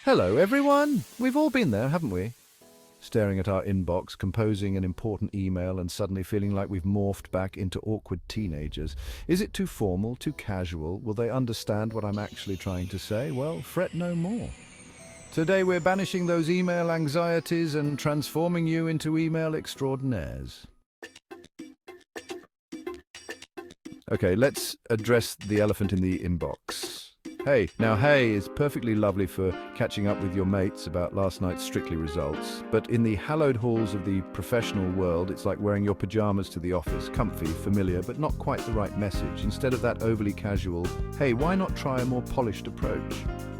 Hello, everyone! We've all been there, haven't we? Staring at our inbox, composing an important email, and suddenly feeling like we've morphed back into awkward teenagers. Is it too formal, too casual? Will they understand what I'm actually trying to say? Well, fret no more. Today we're banishing those email anxieties and transforming you into email extraordinaires. Okay, let's address the elephant in the inbox. Hey is perfectly lovely for catching up with your mates about last night's Strictly results, but in the hallowed halls of the professional world, it's like wearing your pajamas to the office, comfy, familiar, but not quite the right message. Instead of that overly casual, hey, why not try a more polished approach?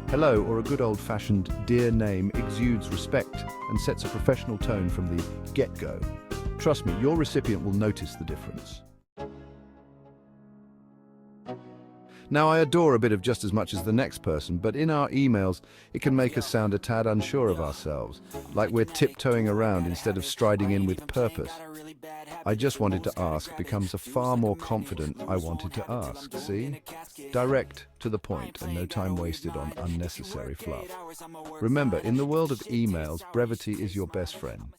Hello, or a good old-fashioned dear name, exudes respect and sets a professional tone from the get-go. Trust me, your recipient will notice the difference. Now, I adore a bit of just as much as the next person, but in our emails, it can make us sound a tad unsure of ourselves, like we're tiptoeing around instead of striding in with purpose. I just wanted to ask becomes a far more confident I wanted to ask, see? Direct, to the point, and no time wasted on unnecessary fluff. Remember, in the world of emails, brevity is your best friend.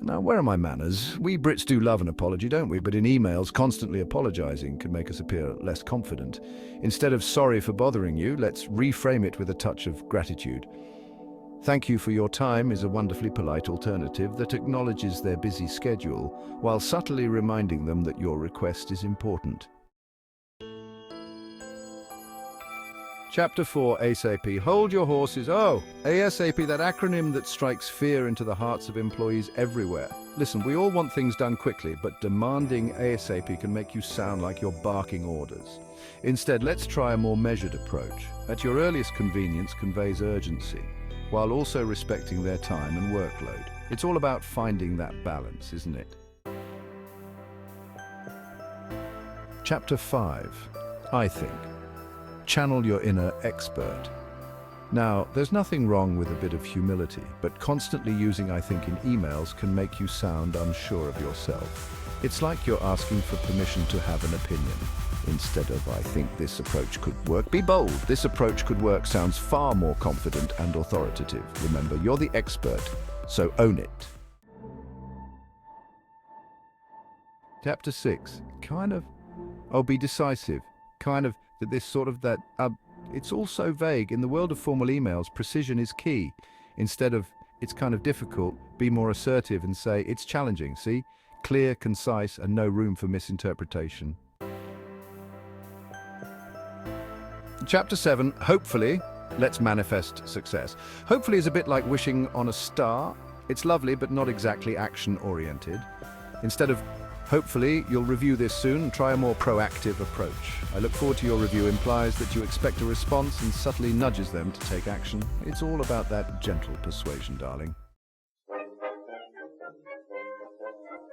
Now, where are my manners? We Brits do love an apology, don't we? But in emails, constantly apologizing can make us appear less confident. Instead of sorry for bothering you, let's reframe it with a touch of gratitude. Thank you for your time is a wonderfully polite alternative that acknowledges their busy schedule while subtly reminding them that your request is important. Chapter 4, ASAP. Hold your horses. Oh, ASAP, that acronym that strikes fear into the hearts of employees everywhere. Listen, we all want things done quickly, but demanding ASAP can make you sound like you're barking orders. Instead, let's try a more measured approach. At your earliest convenience conveys urgency, while also respecting their time and workload. It's all about finding that balance, isn't it? Chapter 5, I think. Channel your inner expert. Now, there's nothing wrong with a bit of humility, but constantly using I think in emails can make you sound unsure of yourself. It's like you're asking for permission to have an opinion. Instead of I think this approach could work, be bold. This approach could work sounds far more confident and authoritative. Remember, you're the expert, so own it. Chapter 6. Be decisive. It's all so vague. In the world of formal emails, precision is key. Instead of, it's kind of difficult, be more assertive and say, it's challenging, see? Clear, concise, and no room for misinterpretation. Chapter 7, hopefully, let's manifest success. Hopefully is a bit like wishing on a star. It's lovely, but not exactly action-oriented. Instead of hopefully, you'll review this soon and try a more proactive approach. I look forward to your review implies that you expect a response and subtly nudges them to take action. It's all about that gentle persuasion, darling.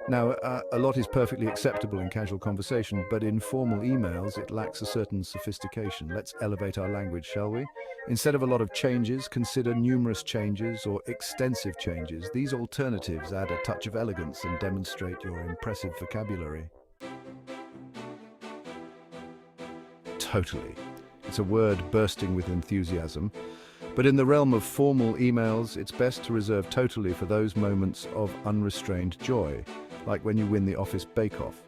Now, a lot is perfectly acceptable in casual conversation, but in formal emails, it lacks a certain sophistication. Let's elevate our language, shall we? Instead of a lot of changes, consider numerous changes or extensive changes. These alternatives add a touch of elegance and demonstrate your impressive vocabulary. Totally. It's a word bursting with enthusiasm. But in the realm of formal emails, it's best to reserve totally for those moments of unrestrained joy, like when you win the office bake-off.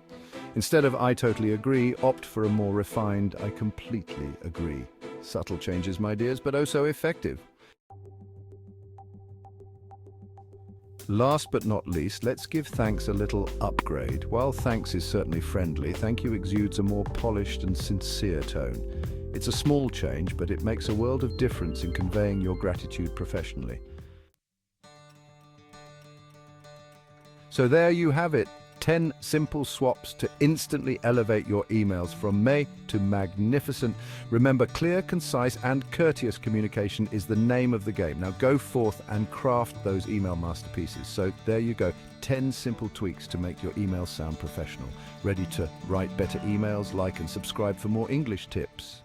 Instead of I totally agree, opt for a more refined I completely agree. Subtle changes, my dears, but oh so effective. Last but not least, let's give thanks a little upgrade. While thanks is certainly friendly, thank you exudes a more polished and sincere tone. It's a small change, but it makes a world of difference in conveying your gratitude professionally. So there you have it, 10 simple swaps to instantly elevate your emails from May to magnificent. Remember, clear, concise, and courteous communication is the name of the game. Now go forth and craft those email masterpieces. So there you go, 10 simple tweaks to make your emails sound professional. Ready to write better emails? Like and subscribe for more English tips.